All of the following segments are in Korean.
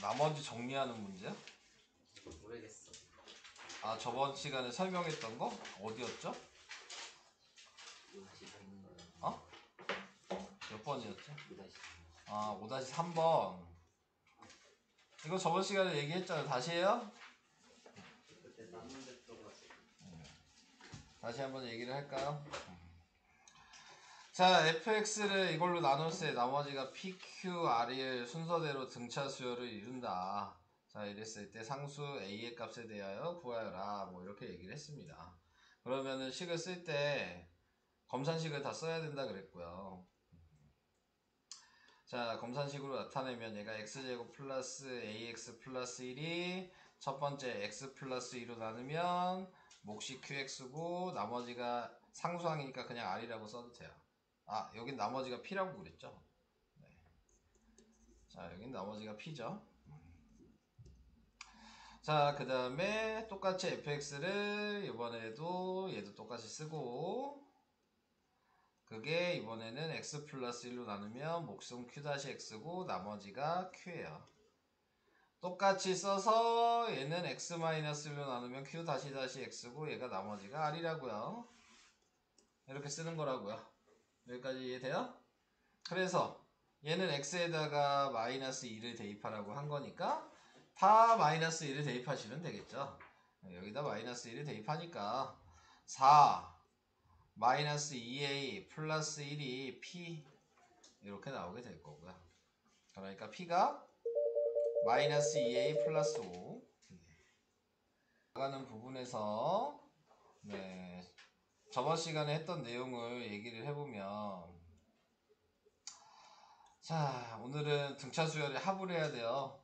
나머지 정리하는 문제야? 모르겠어. 아, 저번 시간에 설명했던 거? 어디였죠? 어? 몇 번이었지? 5-3. 아, 5-3번. 이거 저번 시간에 얘기했잖아요. 다시 해요? 그때 남문제 떠가지고. 다시 한번 얘기를 할까요? 자, fx를 이걸로 나눴을 때 나머지가 pq, r을 순서대로 등차 수열을 이룬다. 자, 이랬을 때 상수 a의 값에 대하여 구하여라. 뭐 이렇게 얘기를 했습니다. 그러면은 식을 쓸 때 검산식을 다 써야 된다 그랬고요. 자, 검산식으로 나타내면 얘가 x제곱 플러스 ax 플러스 1이 첫 번째 x 플러스 2로 나누면 몫이 qx고 나머지가 상수항이니까 그냥 r이라고 써도 돼요. 아, 여긴 나머지가 p라고 그랬죠? 네. 자, 여긴 나머지가 p죠. 자, 그 다음에 똑같이 fx를 이번에도 얘도 똑같이 쓰고 그게 이번에는 x 플러스 1로 나누면 몫은 q-x고 나머지가 q예요. 똑같이 써서 얘는 x 마이너스 1로 나누면 q-x고 얘가 나머지가 r이라고요. 이렇게 쓰는 거라고요. 여기까지 이해돼요? 그래서 얘는 x에다가 마이너스 2를 대입하라고 한 거니까 다 마이너스 1을 대입하시면 되겠죠. 여기다 마이너스 1을 대입하니까 4 마이너스 2a 플러스 1이 p 이렇게 나오게 될 거고요. 그러니까 p가 마이너스 2a 플러스 5 나가는 부분에서 네, 저번 시간에 했던 내용을 얘기를 해보면 자, 오늘은 등차 수열의 합을 해야 돼요.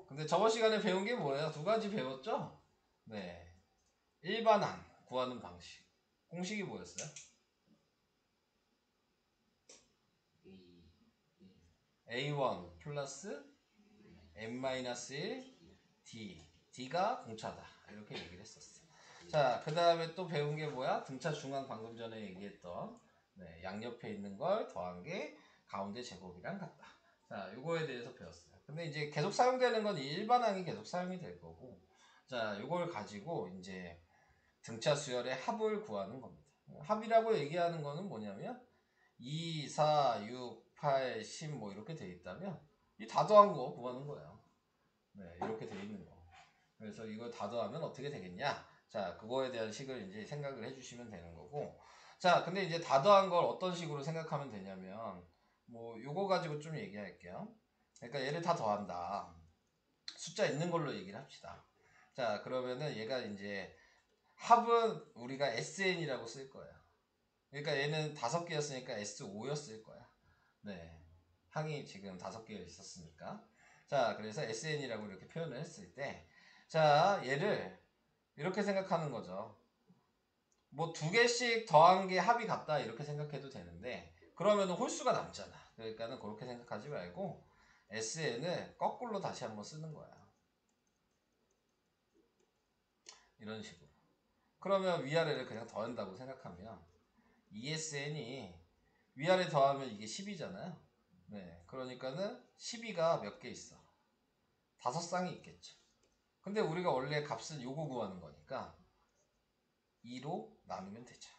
근데 저번 시간에 배운 게 뭐예요? 두 가지 배웠죠? 네, 일반항 구하는 방식. 공식이 뭐였어요? A1 플러스 n-1 D D가 공차다 이렇게 얘기를 했었어. 자, 그 다음에 또 배운 게 뭐야? 등차 중앙 방금 전에 얘기했던 네, 양옆에 있는 걸 더한 게 가운데 제곱이랑 같다. 자, 요거에 대해서 배웠어요. 근데 이제 계속 사용되는 건 이 일반항이 계속 사용이 될 거고 자, 요걸 가지고 이제 등차 수열의 합을 구하는 겁니다. 합이라고 얘기하는 거는 뭐냐면 2, 4, 6, 8, 10 뭐 이렇게 돼 있다면 이 다 더한 거 구하는 거예요. 네, 이렇게 돼 있는 거. 그래서 이걸 다 더하면 어떻게 되겠냐? 자, 그거에 대한 식을 이제 생각을 해주시면 되는 거고. 자, 근데 이제 다 더한 걸 어떤 식으로 생각하면 되냐면, 뭐, 요거 가지고 좀 얘기할게요. 그러니까 얘를 다 더한다. 숫자 있는 걸로 얘기를 합시다. 자, 그러면은 얘가 이제 합은 우리가 SN이라고 쓸 거예요. 그러니까 얘는 5개였으니까 S5였을 거야. 네. 항이 지금 5개가 있었으니까. 자, 그래서 SN이라고 이렇게 표현을 했을 때, 자, 얘를 이렇게 생각하는 거죠. 뭐 2개씩 더한 게 합이 같다 이렇게 생각해도 되는데, 그러면 홀수가 남잖아. 그러니까는 그렇게 생각하지 말고, SN을 거꾸로 다시 한번 쓰는 거야. 이런 식으로. 그러면 위아래를 그냥 더한다고 생각하면, ESN이 위아래 더하면 이게 10이잖아요. 네. 그러니까는 12가 몇 개 있어? 5쌍이 있겠죠. 근데 우리가 원래 값은 요거 구하는 거니까 2로 나누면 되죠.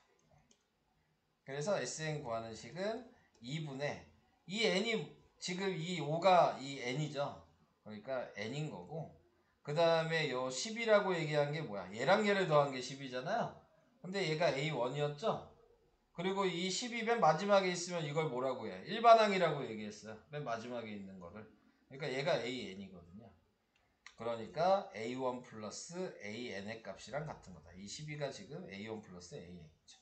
그래서 SN 구하는 식은 2분의 이 n이 지금 이 5가 이 n이죠. 그러니까 n인 거고 그 다음에 요 10이라고 얘기한 게 뭐야? 얘랑 얘를 더한 게 10이잖아요. 근데 얘가 A1이었죠. 그리고 이 10이 맨 마지막에 있으면 이걸 뭐라고 해? 일반항이라고 얘기했어요. 맨 마지막에 있는 거를. 그러니까 얘가 AN이거든요. 그러니까 A1 플러스 AN의 값이랑 같은 거다. 이 12가 지금 A1 플러스 AN이죠.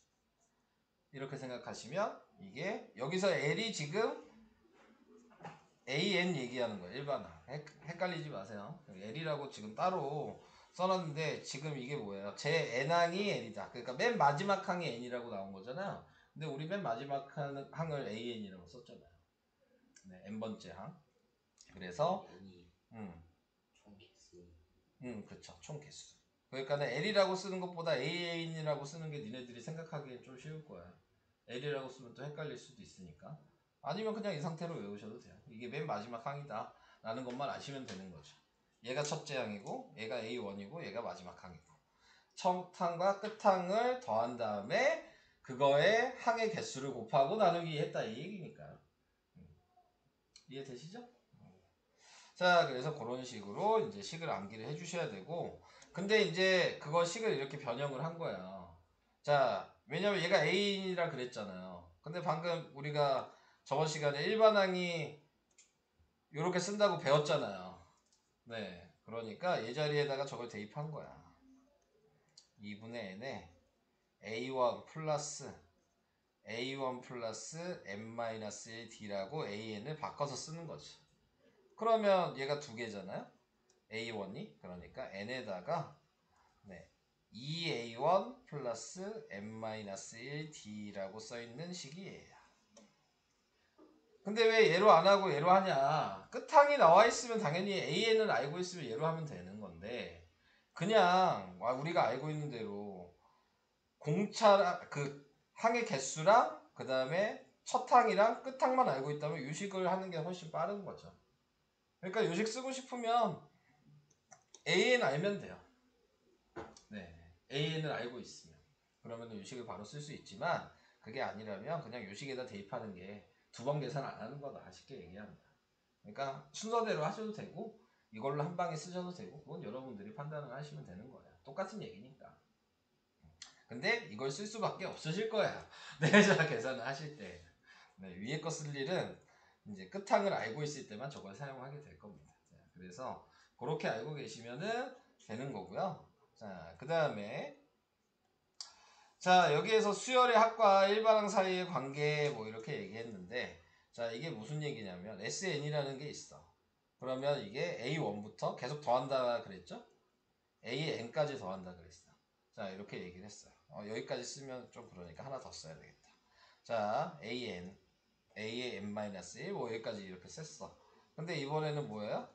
이렇게 생각하시면 이게 여기서 L이 지금 AN 얘기하는 거예요. 일반항. 헷갈리지 마세요. L이라고 지금 따로 써놨는데 지금 이게 뭐예요? 제 N항이 N이다. 그러니까 맨 마지막 항이 N이라고 나온 거잖아요. 근데 우리 맨 마지막 항을 AN이라고 썼잖아요. 네, N번째 항. 그래서 총 개수. 그렇죠. 총 개수. 그러니까 L이라고 쓰는 것보다 AN이라고 쓰는 게 니네들이 생각하기엔 좀 쉬울 거야. L이라고 쓰면 또 헷갈릴 수도 있으니까. 아니면 그냥 이 상태로 외우셔도 돼요. 이게 맨 마지막 항이다 라는 것만 아시면 되는 거죠. 얘가 첫째 항이고 얘가 A1이고 얘가 마지막 항이고 첫 항과 끝 항을 더한 다음에 그거의 항의 개수를 곱하고 나누기 했다 이 얘기니까요. 이해되시죠? 자, 그래서 그런 식으로 이제 식을 암기를 해주셔야 되고, 근데 이제 그걸 식을 이렇게 변형을 한 거야. 자, 왜냐면 얘가 A인이라 그랬잖아요. 근데 방금 우리가 저번 시간에 일반항이 이렇게 쓴다고 배웠잖아요. 네, 그러니까 얘 자리에다가 저걸 대입한 거야. 2분의 n에 A1 플러스 A1 플러스 n-1d라고 AN을 바꿔서 쓰는 거지. 그러면 얘가 두 개잖아요. A1이 그러니까 n에다가 네, 2A1 플러스 n-1d라고 써있는 식이 얘야. 근데 왜 얘로 안 하고 얘로 하냐? 끝항이 나와 있으면 당연히 AN을 알고 있으면 얘로 하면 되는 건데 그냥 우리가 알고 있는 대로 공차랑 그 항의 개수랑 그 다음에 첫 항이랑 끝 항만 알고 있다면 유식을 하는 게 훨씬 빠른 거죠. 그러니까 유식 쓰고 싶으면 AN 알면 돼요. 네, AN을 알고 있으면 그러면 유식을 바로 쓸 수 있지만 그게 아니라면 그냥 유식에다 대입하는 게 두 번 계산 안 하는 거다 쉽게 얘기합니다. 그러니까 순서대로 하셔도 되고 이걸로 한 방에 쓰셔도 되고 그건 여러분들이 판단을 하시면 되는 거예요. 똑같은 얘기니까. 근데 이걸 쓸 수밖에 없으실 거야. 내자 계산을 하실 때. 네, 위에 거 쓸 일은 이제 끝항을 알고 있을 때만 저걸 사용하게 될 겁니다. 자, 그래서 그렇게 알고 계시면은 되는 거고요. 자, 그 다음에 자, 여기에서 수열의 합과 일반항 사이의 관계 뭐 이렇게 얘기했는데 자, 이게 무슨 얘기냐면 SN이라는 게 있어. 그러면 이게 A1부터 계속 더한다 그랬죠? AN까지 더한다 그랬어. 자, 이렇게 얘기를 했어요. 여기까지 쓰면 좀 그러니까 하나 더 써야 되겠다. 자, A의 n-1 뭐 여기까지 이렇게 썼어. 근데 이번에는 뭐예요?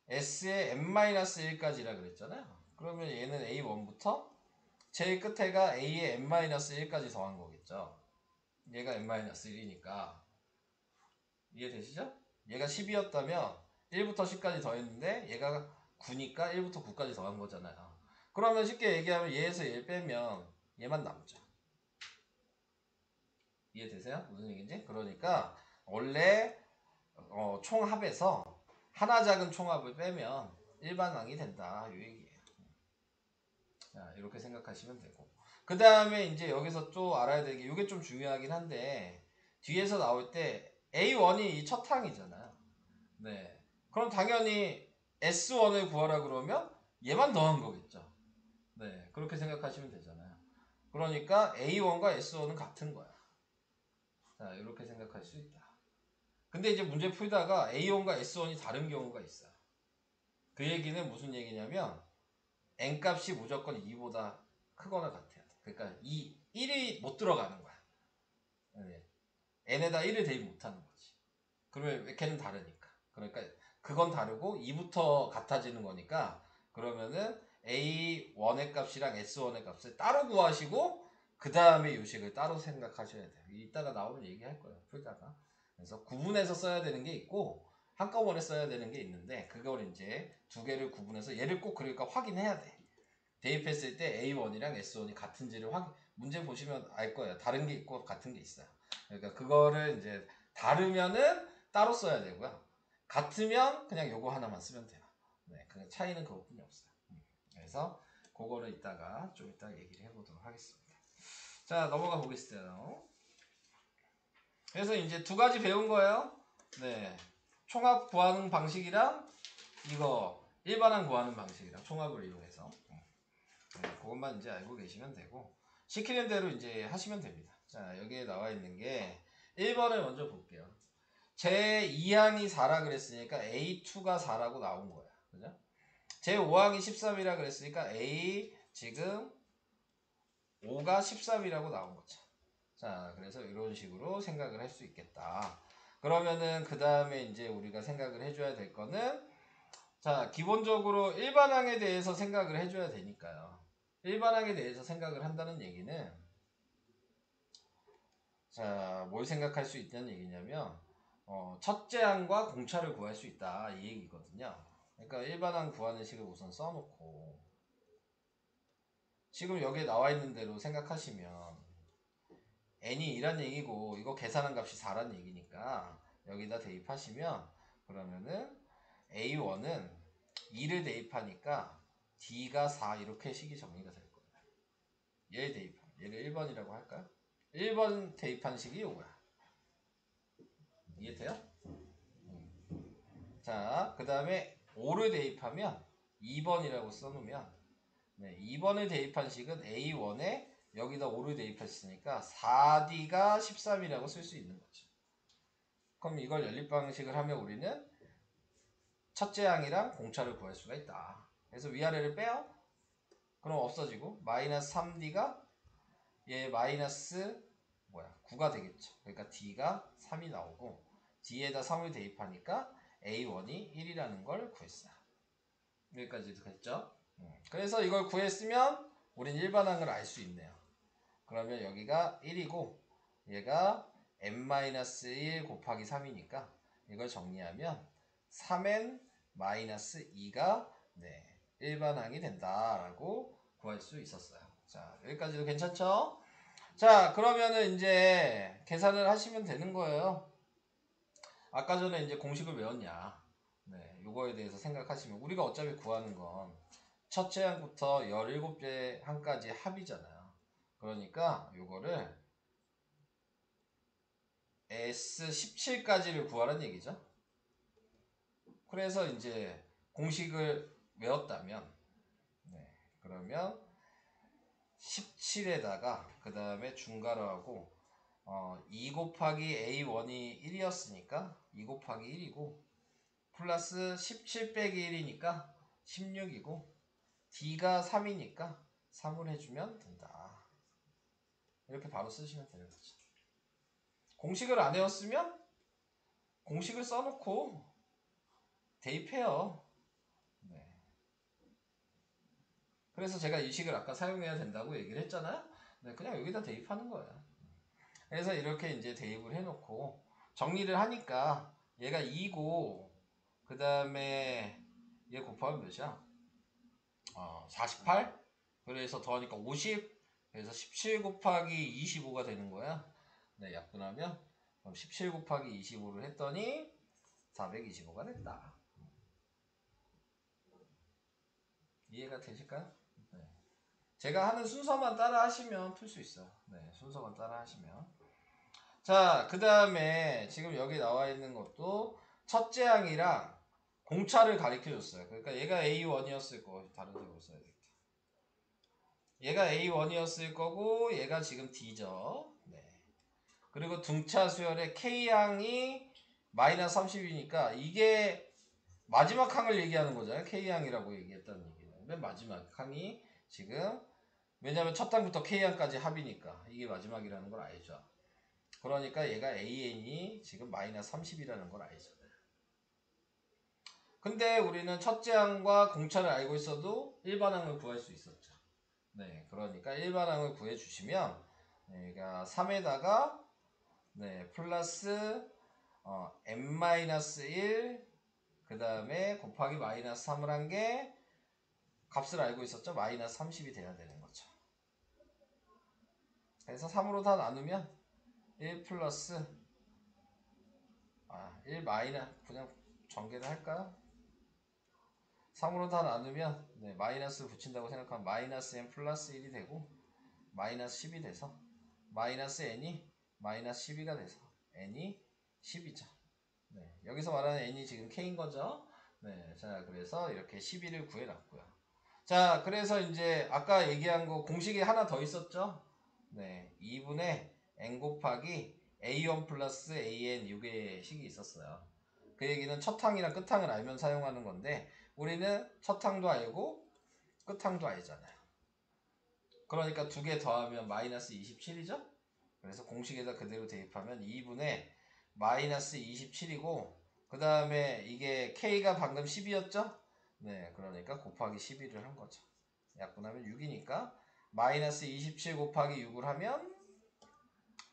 S의 n-1까지라 그랬잖아요. 그러면 얘는 A1부터 제일 끝에가 A의 n-1까지 더한 거겠죠. 얘가 n-1이니까 이해되시죠? 얘가 10이었다면 1부터 10까지 더했는데 얘가 9니까 1부터 9까지 더한 거잖아요. 그러면 쉽게 얘기하면 얘에서 얘 빼면 얘만 남죠. 이해되세요? 무슨 얘기인지? 그러니까 원래 총합에서 하나 작은 총합을 빼면 일반항이 된다 이 얘기예요. 자, 이렇게 생각하시면 되고 그 다음에 이제 여기서 또 알아야 될 게 이게 좀 중요하긴 한데 뒤에서 나올 때 A1이 이 첫 항이잖아요. 네. 그럼 당연히 S1을 구하라 그러면 얘만 더한 거겠죠. 네. 그렇게 생각하시면 되잖아요. 그러니까 A1과 S1은 같은 거야. 자, 이렇게 생각할 수 있다. 근데 이제 문제 풀다가 A1과 S1이 다른 경우가 있어요. 그 얘기는 무슨 얘기냐면 n 값이 무조건 2보다 크거나 같아야 돼. 그러니까 1이 못 들어가는 거야. 네. n에다 1을 대입 못하는 거지. 그러면 걔는 다르니까. 그러니까 그건 다르고 2부터 같아지는 거니까 그러면은 A1의 값이랑 S1의 값을 따로 구하시고 그 다음에 요식을 따로 생각하셔야 돼요. 이따가 나오면 얘기할 거예요. 풀다가. 그래서 구분해서 써야 되는 게 있고 한꺼번에 써야 되는 게 있는데 그걸 이제 두 개를 구분해서 얘를 꼭 그러니까 확인해야 돼. 대입했을 때 A1이랑 S1이 같은지를 문제 보시면 알 거예요. 다른 게 있고 같은 게 있어요. 그러니까 그거를 이제 다르면은 따로 써야 되고요. 같으면 그냥 요거 하나만 쓰면 돼요. 네, 그 차이는 그것뿐이 없어요. 그래서 그거를 이따가 좀 이따 얘기를 해보도록 하겠습니다. 자, 넘어가 보겠어요. 그래서 이제 두 가지 배운 거예요. 네, 총합 구하는 방식이랑 이거 일반항 구하는 방식이랑 총합을 이용해서 네, 그것만 이제 알고 계시면 되고 시키는 대로 이제 하시면 됩니다. 자, 여기에 나와 있는 게 1번을 먼저 볼게요. 제 2항이 4라 그랬으니까 A2가 4라고 나온 거야. 그죠? 제 5항이 13이라 그랬으니까 A 지금 5가 13이라고 나온 거죠. 자, 그래서 이런 식으로 생각을 할 수 있겠다. 그러면은 그 다음에 이제 우리가 생각을 해줘야 될 거는 자, 기본적으로 일반항에 대해서 생각을 해줘야 되니까요. 일반항에 대해서 생각을 한다는 얘기는 자, 뭘 생각할 수 있다는 얘기냐면 첫째 항과 공차를 구할 수 있다 이 얘기거든요. 그러니까 일반항 구하는 식을 우선 써놓고 지금 여기에 나와 있는 대로 생각하시면 n이 2란 얘기고 이거 계산한 값이 4란 얘기니까 여기다 대입하시면 그러면은 A1은 2를 대입하니까 D가 4 이렇게 식이 정리가 될 거예요. 얘 대입하면 얘를 1번이라고 할까요? 1번 대입한 식이 요거야. 이해돼요? 자, 그 다음에 5를 대입하면 2번이라고 써놓으면 네, 2번을 대입한 식은 A1에 여기다 5를 대입했으니까 4D가 13이라고 쓸 수 있는 거죠. 그럼 이걸 연립방식을 하면 우리는 첫째 항이랑 공차를 구할 수가 있다. 그래서 위아래를 빼요. 그럼 없어지고 마이너스 3D가 얘 마이너스 9가 되겠죠. 그러니까 D가 3이 나오고 D에다 3을 대입하니까 A1이 1이라는 걸 구했어요. 여기까지도 됐죠? 그래서 이걸 구했으면 우린 일반항을 알 수 있네요. 그러면 여기가 1이고 얘가 n-1 곱하기 3이니까 이걸 정리하면 3n-2가 일반항이 된다라고 구할 수 있었어요. 자, 여기까지도 괜찮죠? 자, 그러면은 이제 계산을 하시면 되는 거예요. 아까 전에 이제 공식을 외웠냐. 네, 요거에 대해서 생각하시면 우리가 어차피 구하는 건 첫째 항부터 17째 항까지 합이잖아요. 그러니까 요거를 S17까지를 구하라는 얘기죠. 그래서 이제 공식을 외웠다면 그러면 17에다가 그 다음에 중괄호하고 2 곱하기 A1이 1이었으니까 2 곱하기 1이고 플러스 17 빼기 1이니까 16이고 D가 3이니까 3을 해주면 된다. 이렇게 바로 쓰시면 되는 거죠. 공식을 안 외웠으면 공식을 써놓고 대입해요. 네. 그래서 제가 이 식을 아까 사용해야 된다고 얘기를 했잖아요. 네, 그냥 여기다 대입하는 거예요. 그래서 이렇게 이제 대입을 해놓고 정리를 하니까 얘가 2고 그 다음에 얘 곱하면 몇이야? 48? 그래서 더하니까 50? 그래서 17 곱하기 25가 되는 거야. 네, 약분하면 그럼 17 곱하기 25를 했더니 425가 됐다. 이해가 되실까요? 네. 제가 하는 순서만 따라 하시면 풀 수 있어요. 네, 순서만 따라 하시면. 자, 그 다음에 지금 여기 나와 있는 것도 첫째 항이랑 공차를 가리켜 줬어요. 그러니까 얘가 A1이었을 거고, 다른 데로 써야 되겠다. 얘가 A1이었을 거고, 얘가 지금 D죠. 네. 그리고 등차 수열의 K항이 마이너스 30이니까 이게 마지막 항을 얘기하는 거잖아요. K항이라고 얘기했다는 얘기는. 맨 마지막 항이 지금, 왜냐면 첫 항부터 K항까지 합이니까 이게 마지막이라는 걸 알죠. 그러니까 얘가 AN이 지금 마이너스 30이라는 걸 알죠. 근데 우리는 첫째 항과 공차를 알고 있어도 일반항을 구할 수 있었죠. 네, 그러니까 일반항을 구해주시면 얘가 3에다가 플러스 n-1 그 다음에 곱하기 마이너스 3을 한 게 값을 알고 있었죠. 마이너스 30이 돼야 되는 거죠. 그래서 3으로 다 나누면 1 플러스 1 마이너스 그냥 전개를 할까요? 3으로 다 나누면 마이너스를 붙인다고 생각하면 마이너스 n 플러스 1이 되고 마이너스 10이 돼서 마이너스 n이 마이너스 12가 돼서 n이 10이죠. 여기서 말하는 n이 지금 k인 거죠. 자, 그래서 이렇게 12를 구해놨고요. 자, 그래서 이제 아까 얘기한 거 공식이 하나 더 있었죠. 2분의 n 곱하기 a1 플러스 an 6의 식이 있었어요. 그 얘기는 첫 항이랑 끝 항을 알면 사용하는 건데 우리는 첫 항도 알고 끝 항도 알잖아요. 그러니까 두 개 더하면 마이너스 27이죠. 그래서 공식에다 그대로 대입하면 2분의 마이너스 27이고 그 다음에 이게 k가 방금 10이었죠. 그러니까 곱하기 11을 한 거죠. 약분하면 6이니까 마이너스 27 곱하기 6을 하면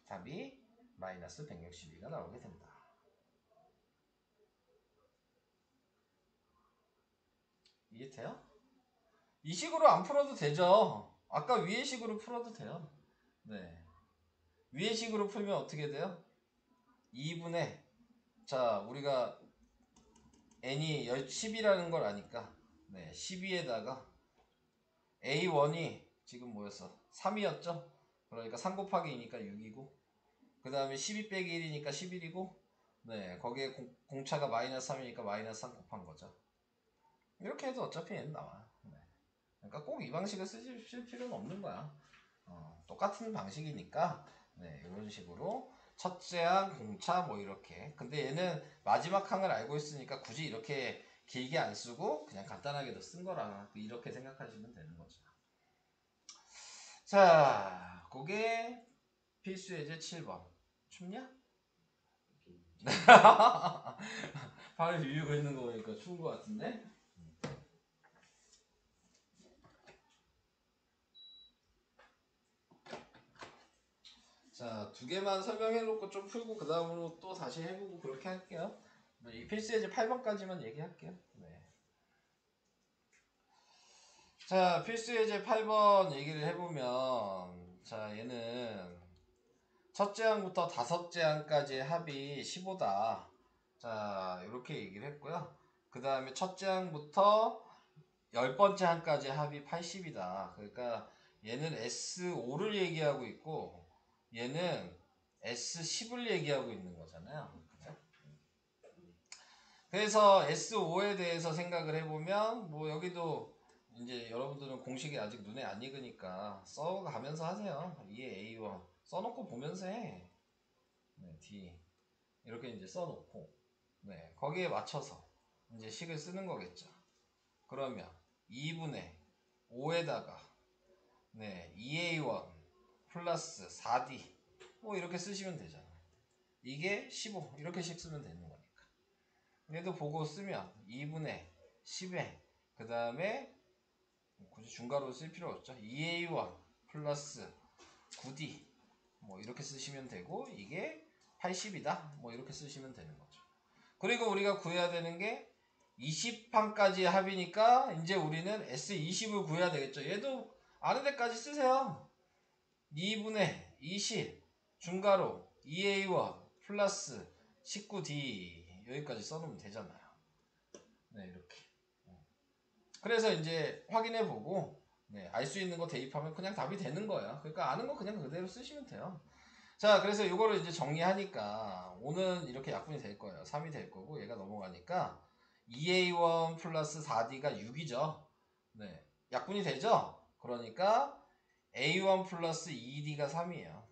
답이 마이너스 162가 나오게 된다. 이해돼요? 이 식으로 안 풀어도 되죠. 아까 위의 식으로 풀어도 돼요. 네. 위의 식으로 풀면 어떻게 돼요? 2분의 자 우리가 n이 10이라는 걸 아니까 네, 12에다가 a1이 지금 뭐였어? 3이었죠? 그러니까 3 곱하기 2니까 6이고 그 다음에 12 빼기 1이니까 11이고 네 거기에 공차가 마이너스 3이니까 마이너스 3 곱한 거죠. 이렇게 해도 어차피 얘는 나와요. 네. 그러니까 꼭 이 방식을 쓰실 필요는 없는 거야. 똑같은 방식이니까 네, 이런 식으로 첫째 항, 공차 뭐 이렇게. 근데 얘는 마지막 항을 알고 있으니까 굳이 이렇게 길게 안 쓰고 그냥 간단하게 더 쓴 거라 이렇게 생각하시면 되는 거죠. 자, 그게 필수 예제 7번. 춥냐? 발을 비비고 있는 거 보니까 추운 거 같은데? 자, 두 개만 설명해 놓고 좀 풀고 그 다음으로 또 다시 해보고 그렇게 할게요. 이 필수 예제 8번까지만 얘기할게요. 네. 자, 필수 예제 8번 얘기를 해보면 자, 얘는 첫째 항부터 다섯째 항까지의 합이 15다. 자, 이렇게 얘기를 했고요. 그 다음에 첫째 항부터 10번째 항까지 합이 80이다. 그러니까 얘는 S5를 얘기하고 있고 얘는 S10을 얘기하고 있는 거잖아요. 그죠? 그래서 S5에 대해서 생각을 해보면 뭐 여기도 이제 여러분들은 공식이 아직 눈에 안 익으니까 써가면서 하세요. 이에 A1 써놓고 보면서 해. 네, D 이렇게 이제 써놓고 네, 거기에 맞춰서 이제 식을 쓰는 거겠죠. 그러면 2분의 5에다가 네, 2A1 플러스 4D 뭐 이렇게 쓰시면 되잖아요. 이게 15 이렇게씩 쓰면 되는 거니까. 얘도 보고 쓰면 2분의 10에 그 다음에 굳이 중괄호 쓸 필요 없죠. 2A1 플러스 9D 뭐 이렇게 쓰시면 되고 이게 80이다 뭐 이렇게 쓰시면 되는 거죠. 그리고 우리가 구해야 되는 게 20항까지 합이니까 이제 우리는 S20을 구해야 되겠죠. 얘도 아는 데까지 쓰세요. 2분의 20 중괄호 2A1 플러스 19D 여기까지 써놓으면 되잖아요. 네 이렇게. 그래서 이제 확인해 보고 네, 알 수 있는 거 대입하면 그냥 답이 되는 거예요. 그러니까 아는 거 그냥 그대로 쓰시면 돼요. 자 그래서 이거를 이제 정리하니까 5는 이렇게 약분이 될 거예요. 3이 될 거고 얘가 넘어가니까 2A1 플러스 4D가 6이죠. 네, 약분이 되죠? 그러니까 A1 플러스 2D가 3이에요.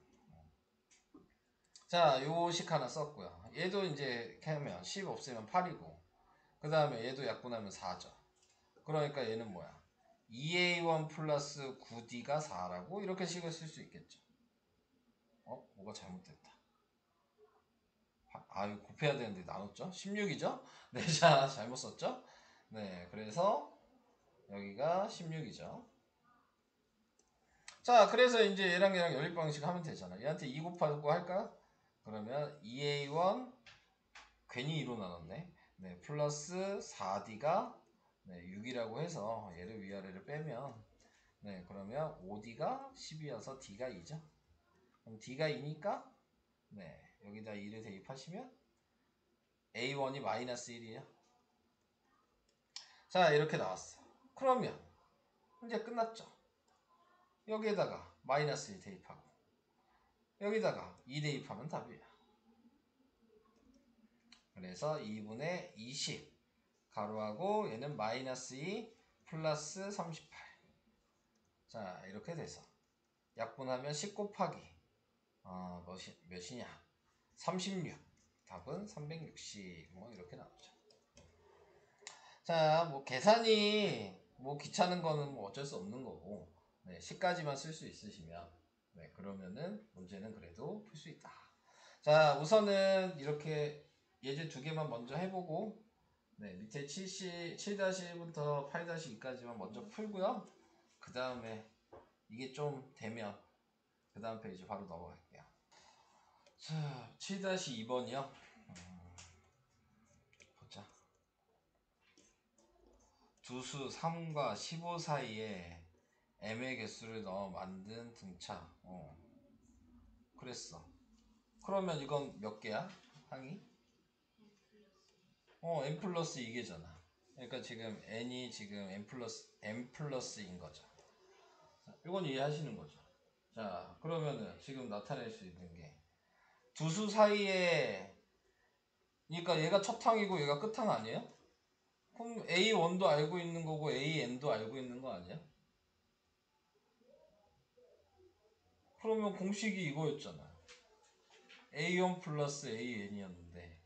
자, 요식 하나 썼고요. 얘도 이제 이렇게 하면 10 없애면 8이고 그 다음에 얘도 약분하면 4죠. 그러니까 얘는 뭐야? 2A1 플러스 9D가 4라고 이렇게 식을 쓸 수 있겠죠. 뭐가 잘못됐다. 이거 곱해야 되는데 나눴죠? 16이죠? 네, 자, 잘못 썼죠? 네, 그래서 여기가 16이죠. 자, 그래서 이제 얘랑 연립 방식 하면 되잖아. 얘한테 2 곱하고 할까? 그러면 2A1 괜히 2로 나눴네. 네, 플러스 4D가 네, 6이라고 해서 얘를 위아래를 빼면 네, 그러면 5D가 10이어서 D가 2죠. 그럼 D가 2니까 네, 여기다 2를 대입하시면 A1이 마이너스 1이에요. 자, 이렇게 나왔어. 그러면 이제 끝났죠. 여기에다가 마이너스 1 대입하고 여기다가 2 대입하면 답이에요. 그래서 2분의 20 가로하고 얘는 마이너스 2 플러스 38. 자 이렇게 돼서 약분하면 10 곱하기 몇이냐 36 답은 360 뭐 이렇게 나오죠. 자 뭐 계산이 뭐 귀찮은 거는 뭐 어쩔 수 없는 거고 네, 10까지만 쓸 수 있으시면 네, 그러면은 문제는 그래도 풀 수 있다. 자 우선은 이렇게 예제 두 개만 먼저 해보고 네, 밑에 7-1부터 8-2까지만 먼저 풀고요. 그 다음에 이게 좀 되면 그 다음 페이지 바로 넘어갈게요. 자, 7-2번이요. 보자. 두수 3과 15 사이에 m의 개수를 넣어 만든 등차. 그랬어. 그러면 이건 몇 개야? 항이? n 플러스 2개잖아. 그러니까 지금 n이 지금 n 플러스인 거죠. 자, 이건 이해하시는 거죠. 자, 그러면은 지금 나타낼 수 있는 게 두수 사이에, 그러니까 얘가 첫 항이고 얘가 끝항 아니에요? 그럼 A1도 알고 있는 거고 AN도 알고 있는 거 아니야? 그러면 공식이 이거였잖아. A1 플러스 AN이었는데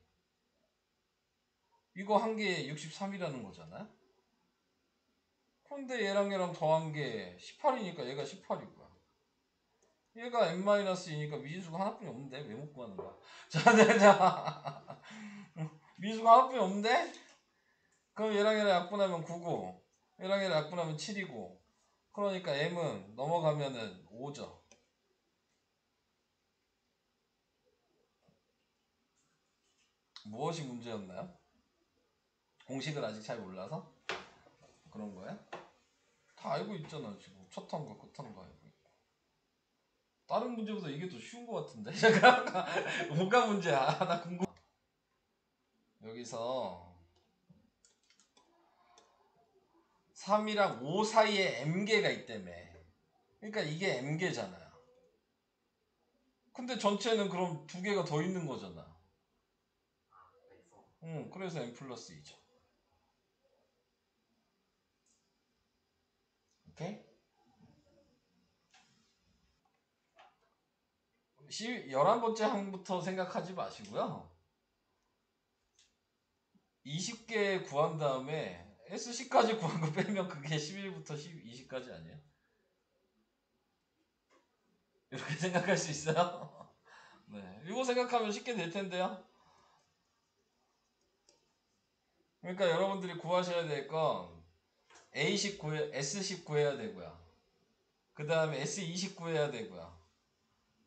이거 한 개 63이라는 거잖아. 근데 얘랑 더한 게 18이니까 얘가 18이고요. 얘가 n-2니까 미지수가 하나뿐이 없는데 왜 못 구하는 거야? 자, 자, 미지수가 하나뿐이 없는데? 그럼 얘랑 약분하면 9고 얘랑 약분하면 7이고 그러니까 m은 넘어가면은 5죠. 무엇이 문제였나요? 공식을 아직 잘 몰라서? 그런 거야? 다 알고 있잖아 지금. 첫 항과 끝 항도 알고 있고. 다른 문제보다 이게 더 쉬운 거 같은데? 잠깐 뭐가 문제야? 나 궁금. 여기서 3이랑 5 사이에 m개가 있다며. 그러니까 이게 m개잖아요. 근데 전체는 그럼 2개가 더 있는 거잖아. 그래서 그래서 m 플러스 2죠. 오케이? 11번째 항부터 생각하지 마시고요. 20개 구한 다음에 SC까지 구한 거 빼면 그게 11부터 20까지 아니에요? 이렇게 생각할 수 있어요? 네, 이거 생각하면 쉽게 될 텐데요. 그러니까 여러분들이 구하셔야 될 건 A식 S식 구해야 되고요. 그 다음에 S20 구해야 되고요.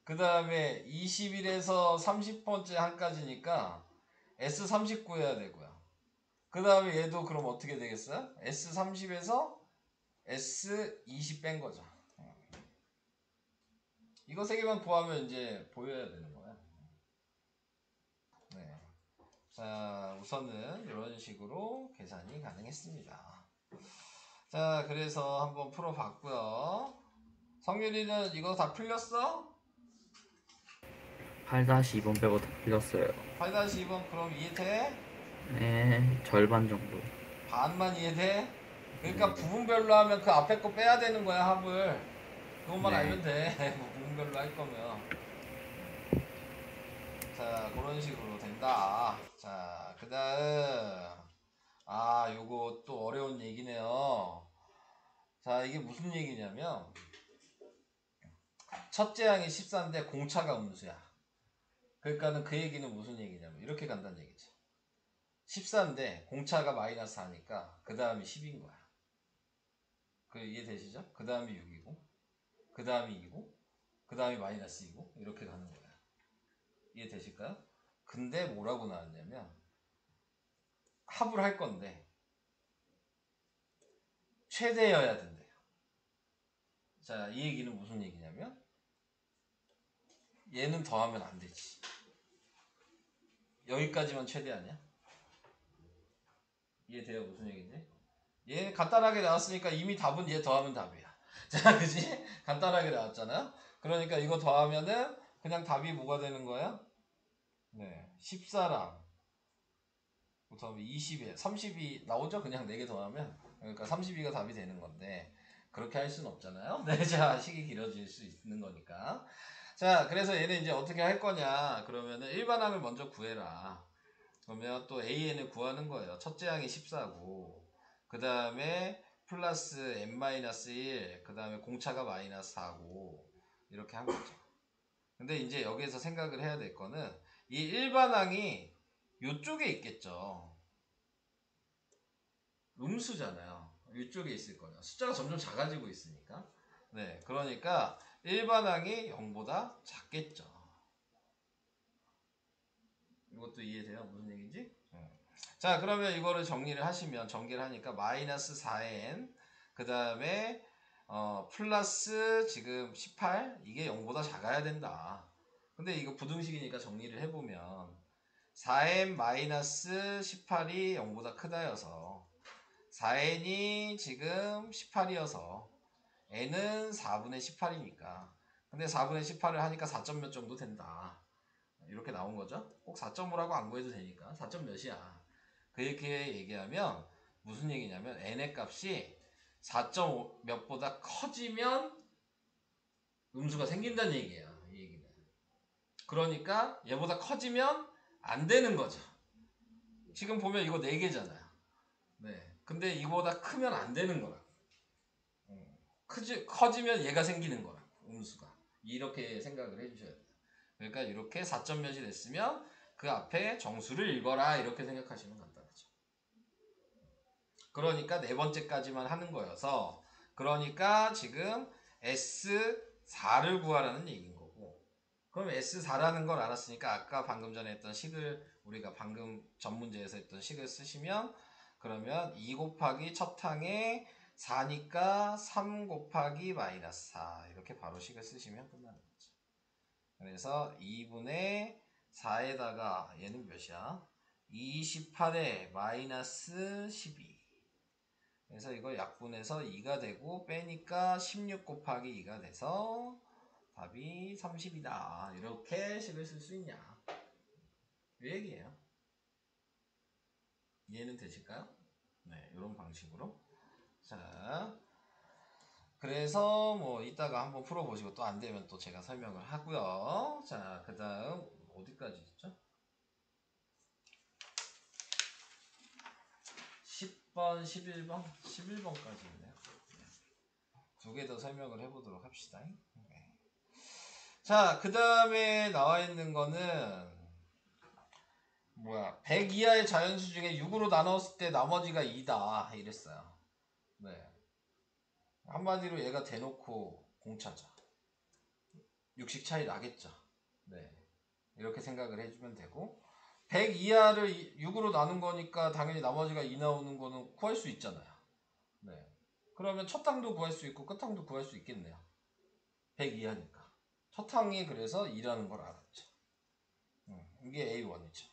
그 다음에 21에서 30번째 항까지니까 S30 구해야 되고요. 그 다음에 얘도 그럼 어떻게 되겠어요? S30에서 S20 뺀 거죠. 이거 세 개만 구하면 이제 보여야 되는 거야. 네. 자, 우선은 이런 식으로 계산이 가능했습니다. 자, 그래서 한번 풀어봤고요. 성률이는 이거 다 풀렸어? 8-2번 빼고 다 풀렸어요. 8-2번 그럼 이해돼? 네, 절반 정도. 반만 이해돼? 그러니까 부분별로 하면 그 앞에 거 빼야 되는 거야, 합을. 그것만 네. 알면 돼. 뭐 부분별로 할 거면. 자, 그런 식으로 된다. 자, 그 다음. 요거 또 어려운 얘기네요. 자, 이게 무슨 얘기냐면, 첫째 항이 14인데 공차가 음수야. 그러니까는 그 얘기는 무슨 얘기냐면, 이렇게 간다는 얘기죠. 14인데 공차가 마이너스 4니까 그 다음이 10인 거야. 그 이해되시죠? 그 다음이 6이고 그 다음이 2고 그 다음이 마이너스 2고 이렇게 가는 거야. 이해되실까요? 근데 뭐라고 나왔냐면 합을 할 건데 최대여야 된대요. 자, 이 얘기는 무슨 얘기냐면 얘는 더하면 안 되지. 여기까지만 최대 아니야? 이해돼요? 무슨 얘기인지? 얘 간단하게 나왔으니까 이미 답은 얘 더하면 답이야. 자, 그지? 간단하게 나왔잖아요? 그러니까 이거 더하면은 그냥 답이 뭐가 되는 거야? 네, 14랑 그다음에 20에 30이 나오죠? 그냥 4개 더하면. 그러니까 32가 답이 되는 건데 그렇게 할 수는 없잖아요. 네, 자, 식이 길어질 수 있는 거니까. 자, 그래서 얘는 이제 어떻게 할 거냐? 그러면은 일반항을 먼저 구해라. 그러면 또 AN을 구하는 거예요. 첫째 항이 14고 그 다음에 플러스 n-1, 그 다음에 공차가 마이너스 4고 이렇게 한 거죠. 근데 이제 여기에서 생각을 해야 될 거는 이 일반항이 이쪽에 있겠죠. 음수잖아요. 이쪽에 있을 거예요. 숫자가 점점 작아지고 있으니까. 네, 그러니까 일반항이 0보다 작겠죠. 이것도 이해돼요? 무슨 얘기인지? 자, 그러면 이거를 정리를 하시면, 전개를 하니까 마이너스 4n, 그 다음에 플러스 지금 18, 이게 0보다 작아야 된다. 근데 이거 부등식이니까 정리를 해보면 4n 마이너스 18이 0보다 크다여서 4n이 지금 18이어서 n은 4분의 18이니까, 근데 4분의 18을 하니까 4점 몇 정도 된다. 이렇게 나온 거죠. 꼭 4.5라고 안 구해도 되니까 4점 몇이야. 그렇게 얘기하면 무슨 얘기냐면 n의 값이 4.5 몇보다 커지면 음수가 생긴다는 얘기예요. 이 얘기는. 그러니까 얘보다 커지면 안 되는 거죠. 지금 보면 이거 4개잖아요. 네. 근데 이거보다 크면 안 되는 거라. 커지면 얘가 생기는 거라. 음수가. 이렇게 생각을 해주셔야 돼요. 그러니까 이렇게 4점 몇이 됐으면 그 앞에 정수를 읽어라. 이렇게 생각하시면 간단하죠. 그러니까 4번째까지만 하는 거여서, 그러니까 지금 S4를 구하라는 얘기인 거고, 그럼 S4라는 걸 알았으니까 아까 방금 전에 했던 식을, 우리가 방금 전 문제에서 했던 식을 쓰시면, 그러면 2 곱하기 첫 항에 4니까 3 곱하기 마이너스 4, 이렇게 바로 식을 쓰시면 끝나는 거죠. 그래서 2분의 4에다가 얘는 몇이야? 28에 마이너스 12. 그래서 이걸 약분해서 2가 되고 빼니까 16 곱하기 2가 돼서 답이 30이다. 이렇게 식을 쓸 수 있냐, 이 얘기예요. 이해는 되실까요? 네, 이런 방식으로. 자, 그래서 뭐 이따가 한번 풀어보시고 또 안 되면 또 제가 설명을 하고요. 자, 그 다음 어디까지 있죠? 10번, 11번? 11번까지 있네요. 두 개 더 설명을 해보도록 합시다. 네. 자, 그 다음에 나와 있는 거는 뭐야, 100 이하의 자연수 중에 6으로 나눴을 때 나머지가 2다 이랬어요. 네. 한마디로 얘가 대놓고 공차죠. 육식 차이 나겠죠. 네. 이렇게 생각을 해주면 되고, 100 이하를 6으로 나눈 거니까 당연히 나머지가 2 나오는 거는 구할 수 있잖아요. 네. 그러면 첫 항도 구할 수 있고 끝 항도 구할 수 있겠네요. 100 이하니까. 첫 항이 그래서 2라는 걸 알았죠. 이게 A1이죠.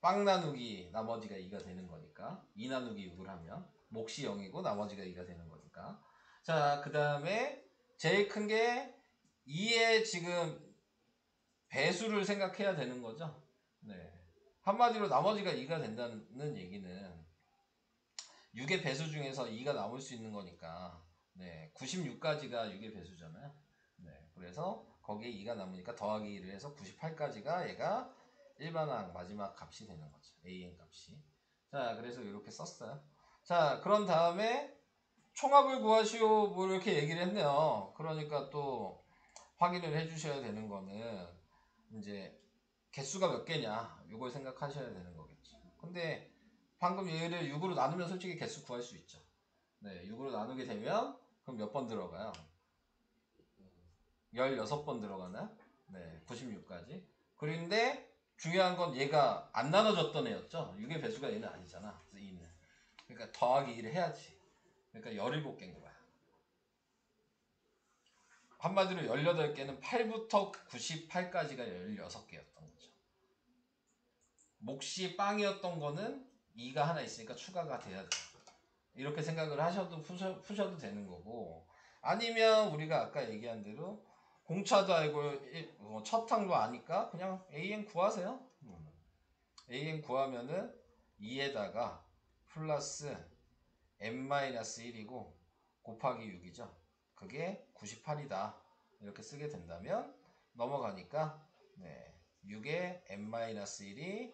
빵 나누기 나머지가 2가 되는 거니까 2 나누기 6을 하면 몫이 0이고 나머지가 2가 되는 거니까. 자, 그 다음에 제일 큰 게 2의 지금 배수를 생각해야 되는 거죠. 네. 한마디로 나머지가 2가 된다는 얘기는 6의 배수 중에서 2가 남을 수 있는 거니까, 네, 96까지가 6의 배수잖아요. 네, 그래서 거기에 2가 남으니까 더하기 1을 해서 98까지가 얘가 일반항 마지막 값이 되는 거죠. AN 값이. 자, 그래서 이렇게 썼어요. 자, 그런 다음에 총합을 구하시오 뭐 이렇게 얘기를 했네요. 그러니까 또 확인을 해 주셔야 되는 거는 이제 개수가 몇 개냐, 이걸 생각하셔야 되는 거겠죠. 근데 방금 얘를 6으로 나누면 솔직히 개수 구할 수 있죠. 네, 6으로 나누게 되면 그럼 몇 번 들어가요? 16번 들어가나요? 네, 96까지. 그런데 중요한 건 얘가 안 나눠졌던 애였죠. 6의 배수가 얘는 아니잖아. 2는. 그러니까 더하기 1을 해야지. 그러니까 17개인 거야. 한마디로 18개는 8부터 98까지가 16개였던 거죠. 몫이 빵이었던 거는 2가 하나 있으니까 추가가 돼야 돼. 이렇게 생각을 하셔도 푸셔도 되는 거고, 아니면 우리가 아까 얘기한 대로 공차도 알고 첫 항도 아니까 그냥 AN 구하세요. AN 구하면은 2에다가 플러스 n-1이고 곱하기 6이죠. 그게 98이다. 이렇게 쓰게 된다면 넘어가니까, 네, 6에 n-1이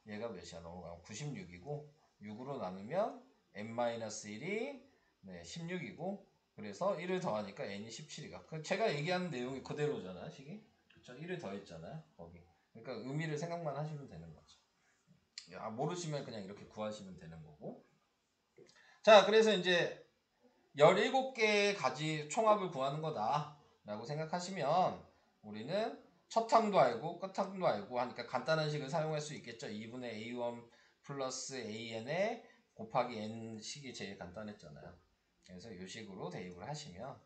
얘가 몇이야? 넘어가면 96이고 6으로 나누면 n-1이 네, 16이고, 그래서 1을 더하니까 n이 17이가. 제가 얘기하는 내용이 그대로잖아요, 식이. 그쵸? 1을 더했잖아요, 거기. 그러니까 의미를 생각만 하시면 되는 거죠. 모르시면 그냥 이렇게 구하시면 되는 거고. 자, 그래서 이제 17개의 가지 총합을 구하는 거다 라고 생각하시면 우리는 첫 항도 알고 끝 항도 알고 하니까 간단한 식을 사용할 수 있겠죠. 2분의 A1 플러스 an에 곱하기 n 식이 제일 간단했잖아요. 그래서 이 식으로 대입을 하시면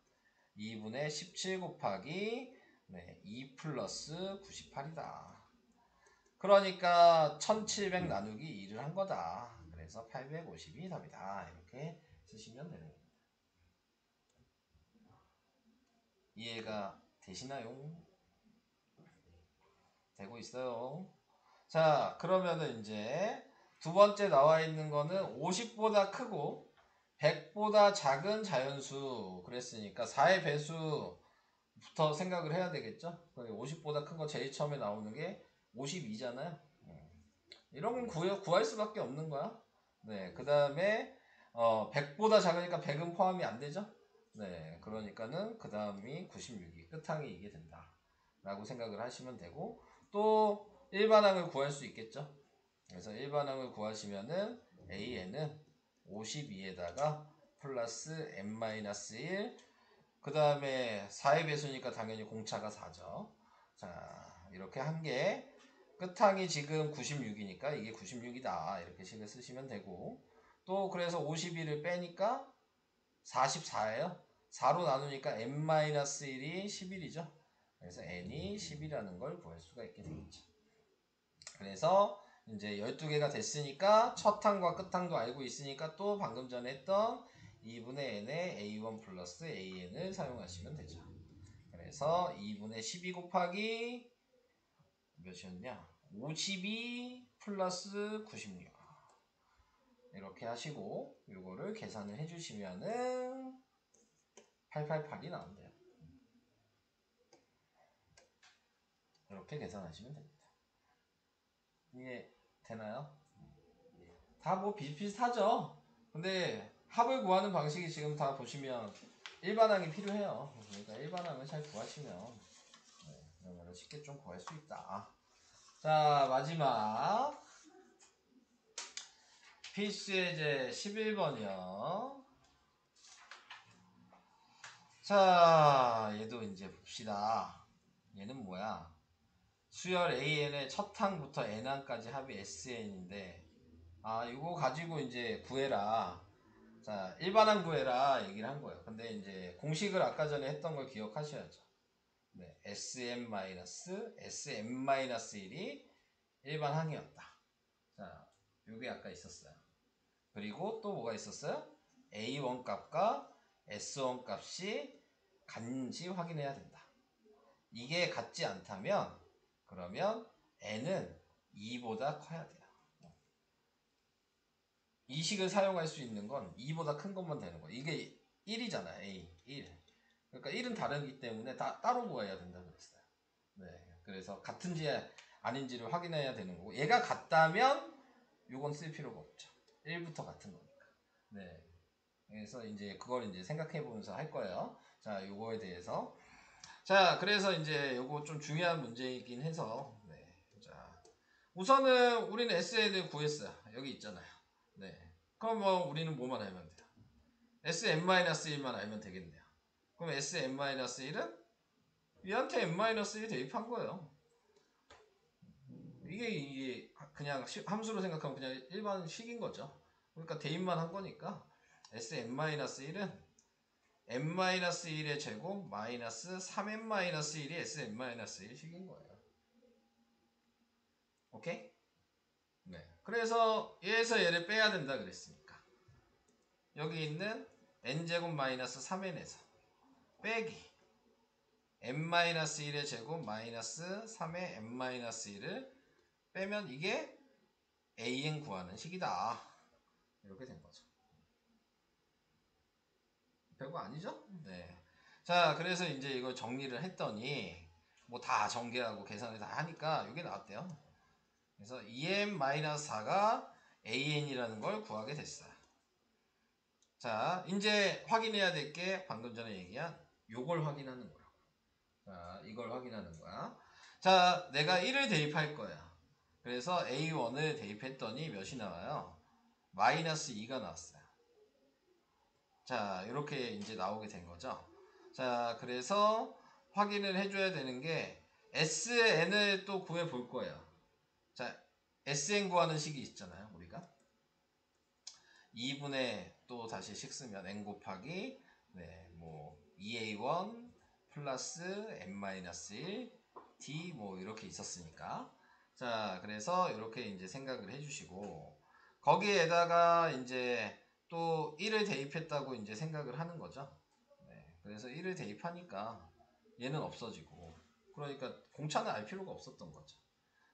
2분의 17 곱하기 2 플러스 98이다. 그러니까 1700 나누기 2를 한 거다. 그래서 850이 답이다. 이렇게 쓰시면 되는 겁니다. 이해가 되시나요? 되고 있어요. 자, 그러면은 이제 두 번째 나와 있는 거는 50보다 크고 100보다 작은 자연수 그랬으니까 4의 배수부터 생각을 해야 되겠죠? 50보다 큰 거 제일 처음에 나오는 게 52잖아요. 이런 건 구할 수밖에 없는 거야. 네, 그 다음에 100보다 작으니까 100은 포함이 안 되죠? 네, 그러니까는 그 다음이 96이 끝항이 이게 된다 라고 생각을 하시면 되고, 또 일반항을 구할 수 있겠죠? 그래서 일반항을 구하시면은 AN은 52에다가 플러스 n-1, 그 다음에 4의 배수니까 당연히 공차가 4죠. 자, 이렇게 한 개, 끝항이 지금 96이니까 이게 96이다 이렇게 식을 쓰시면 되고, 또 그래서 52를 빼니까 44예요. 4로 나누니까 n-1이 11이죠. 그래서 n이 10이라는 걸 구할 수가 있게 되겠죠. 그래서 이제 12개가 됐으니까 첫 항과 끝 항도 알고 있으니까 또 방금 전에 했던 2분의 n에 a1 플러스 an을 사용하시면 되죠. 그래서 2분의 12 곱하기 몇이었냐? 52 플러스 96 이렇게 하시고 이거를 계산을 해주시면은 888이 나온대요. 이렇게 계산하시면 됩니다. 이해 되나요? 다 뭐 비슷비슷하죠? 근데 합을 구하는 방식이 지금 다 보시면 일반항이 필요해요. 그러니까 일반항을 잘 구하시면 그러면 쉽게 좀 구할 수 있다. 자, 마지막 필수예제 11번이요. 자, 얘도 이제 봅시다. 얘는 뭐야? 수열 AN의 첫 항부터 N항까지 합이 SN인데, 이거 가지고 이제 구해라. 자, 일반항 구해라 얘기를 한 거예요. 근데 이제 공식을 아까 전에 했던 걸 기억하셔야죠. 네, SM-1이 일반항이었다. 자, 요게 아까 있었어요. 그리고 또 뭐가 있었어요? A1 값과 S1 값이 같은지 확인해야 된다. 이게 같지 않다면 그러면 n은 2보다 커야 돼요. 이 식을 사용할 수 있는 건 2보다 큰 것만 되는 거예요. 이게 1이잖아요. A, 1. 그러니까 1은 다르기 때문에 다 따로 구해야 된다고 그랬어요. 네, 그래서 같은지 아닌지를 확인해야 되는 거고, 얘가 같다면 이건 쓸 필요가 없죠. 1부터 같은 거니까. 네, 그래서 이제 그걸 이제 생각해 보면서 할 거예요. 자, 요거에 대해서. 자, 그래서 이제 요거 좀 중요한 문제이긴 해서, 네. 자, 우선은 우리는 SN을 구했어요. 여기 있잖아요. 네. 그럼 뭐 우리는 뭐만 알면 돼요? Sn-1만 알면 되겠네요. 그럼 Sn-1은 얘한테 n-1 대입한 거예요. 이게 그냥 함수로 생각하면 그냥 일반 식인 거죠. 그러니까 대입만 한 거니까 Sn-1은 n-1의 제곱 마이너스 3n-1이 Sn-1 식인 거예요. 오케이? 네. 그래서 얘에서 얘를 빼야 된다 그랬으니까 여기 있는 n제곱 마이너스 3n에서 빼기 n-1의 제곱 마이너스 3의 n-1을 빼면 이게 an 구하는 식이다. 이렇게 된 거죠. 별거 아니죠? 네. 자, 그래서 이제 이걸 정리를 했더니 뭐 다 전개하고 계산을 다 하니까 이게 나왔대요. 그래서 2n-4가 an이라는 걸 구하게 됐어요. 자, 이제 확인해야 될 게 방금 전에 얘기한 요걸 확인하는 거라고. 자, 이걸 확인하는 거야. 자, 내가 1을 대입할 거야. 그래서 A1을 대입했더니 몇이 나와요? 마이너스 2가 나왔어요. 자, 이렇게 이제 나오게 된 거죠. 자, 그래서 확인을 해줘야 되는 게 SN을 또 구해 볼 거예요. 자, Sn 구하는 식이 있잖아요. 우리가 2분의 또 다시 식 쓰면 n 곱하기 네, 뭐 2a1 플러스 n-1 d 뭐 이렇게 있었으니까 자 그래서 이렇게 이제 생각을 해주시고 거기에다가 이제 또 1을 대입했다고 이제 생각을 하는 거죠. 네, 그래서 1을 대입하니까 얘는 없어지고 그러니까 공차는 알 필요가 없었던 거죠.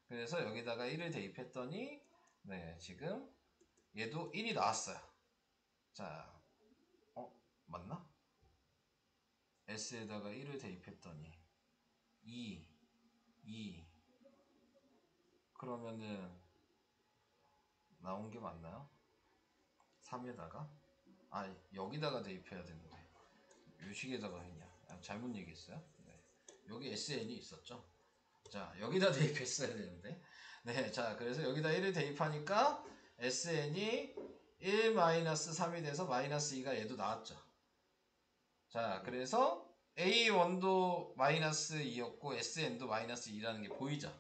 그래서 여기다가 1을 대입했더니 네 지금 얘도 1이 나왔어요. 자, 맞나? S에다가 1을 대입했더니 2 그러면은 나온 게 맞나요? 3에다가 여기다가 대입해야 되는데 요 식에다가 했냐? 잘못 얘기했어요. 네. 여기 SN이 있었죠. 자, 여기다 대입했어야 되는데 네, 자 그래서 여기다 1을 대입하니까 SN이 1-3이 돼서 -2가 얘도 나왔죠. 자 그래서 A1도 -2였고 SN도 -2라는 게 보이죠.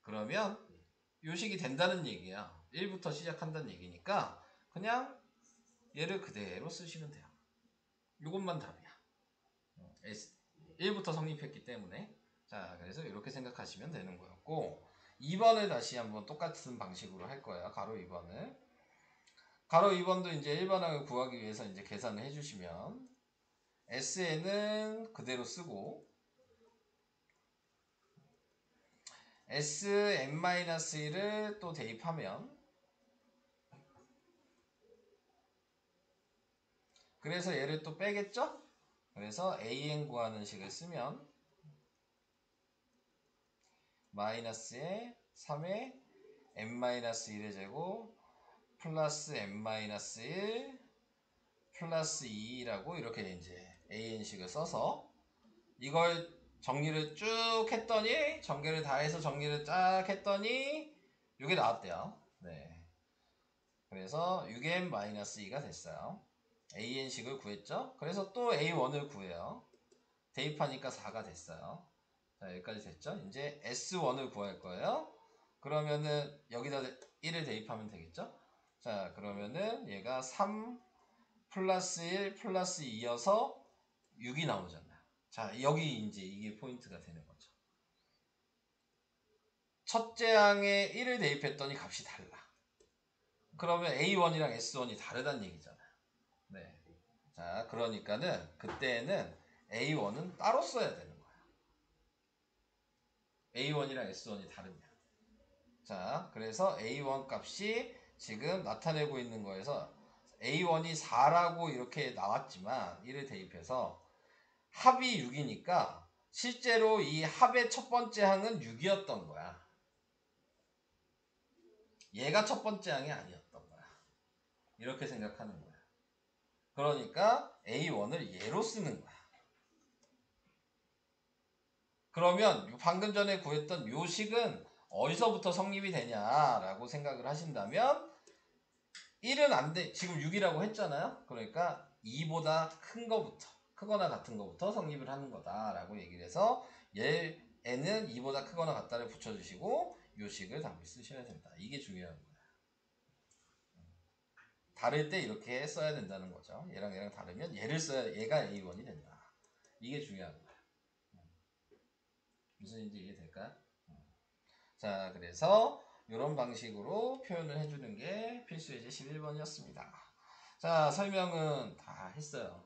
그러면 요식이 된다는 얘기야. 1부터 시작한다는 얘기니까 그냥 얘를 그대로 쓰시면 돼요. 이것만 답이야. 1부터 성립했기 때문에 자 그래서 이렇게 생각하시면 되는 거였고 2번을 다시 한번 똑같은 방식으로 할 거예요. 가로 2번을 가로 2번도 이제 일반항을 구하기 위해서 이제 계산을 해주시면 SN은 그대로 쓰고 Sn-1을 또 대입하면 그래서 얘를 또 빼겠죠? 그래서 an 구하는 식을 쓰면 마이너스에 3에 n-1의 제곱 플러스 n-1 플러스 2라고 이렇게 이제 an식을 써서 이걸 정리를 쭉 했더니 전개를 다 해서 정리를 쫙 했더니 이게 나왔대요. 네. 그래서 6n-2가 됐어요. an식을 구했죠. 그래서 또 a1을 구해요. 대입하니까 4가 됐어요. 자 여기까지 됐죠. 이제 s1을 구할 거예요. 그러면은 여기다 1을 대입하면 되겠죠. 자 그러면은 얘가 3 플러스 1 플러스 2여서 6이 나오잖아요. 자 여기 이제 이게 포인트가 되는 거죠. 첫째 항에 1을 대입했더니 값이 달라. 그러면 A1이랑 S1이 다르다는 얘기잖아요. 네. 자 그러니까는 그때는 A1은 따로 써야 되는 거예요. A1이랑 S1이 다르냐. 자 그래서 A1 값이 지금 나타내고 있는 거에서 A1이 4라고 이렇게 나왔지만 1을 대입해서 합이 6이니까 실제로 이 합의 첫 번째 항은 6이었던 거야. 얘가 첫 번째 항이 아니었던 거야. 이렇게 생각하는 거야. 그러니까 A1을 얘로 쓰는 거야. 그러면 방금 전에 구했던 요 식은 어디서부터 성립이 되냐라고 생각을 하신다면 1은 안 돼. 지금 6이라고 했잖아요. 그러니까 2보다 큰 거부터 크거나 같은 거부터 성립을 하는 거다라고 얘기를 해서 얘는 2보다 크거나 같다를 붙여주시고 요 식을 답을 쓰셔야 된다. 이게 중요한 거야. 다를 때 이렇게 써야 된다는 거죠. 얘랑 얘랑 다르면 얘를 써야 얘가 A1이 된다. 이게 중요한 거야. 무슨 인지 이해될까요? 자 그래서 이런 방식으로 표현을 해주는 게 필수 예제 11번이었습니다. 자 설명은 다 했어요.